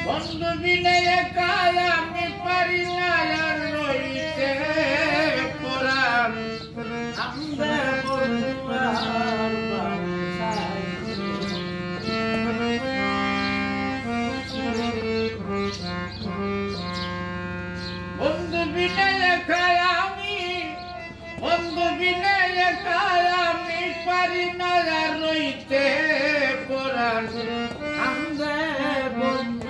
বন্ধু বিনে একা আমি পারি না আর রইতে পরাণ আমরা বন্ধু আর বন্ধু বিনে একা বন্ধু বিনে একা আমি পারি না আর রইতে পরাণ আমরা বন্ধু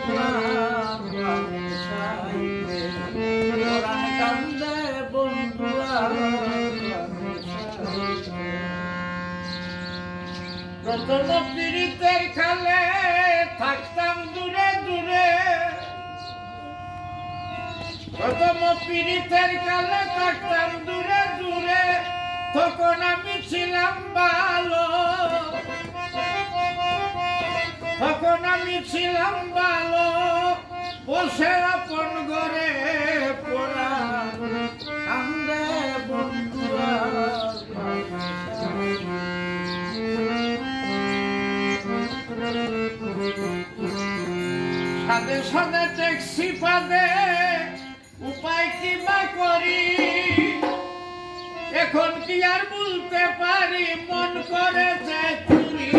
প্রথম পীড়িতের খালে থাকতাম দূরে দূরে প্রথম পীড়িতের কালে থাকতাম দূরে দূরে তখন আমি ছিলাম ভালো তখন আমি ছিলাম ভালো বসে আপন ঘরে পড়া আমরা বন্ধুরা সাথে সাথে ট্যাক্সি পাবে উপায় কি বা করি এখন কি আর বলতে পারি মন করেছে চুরি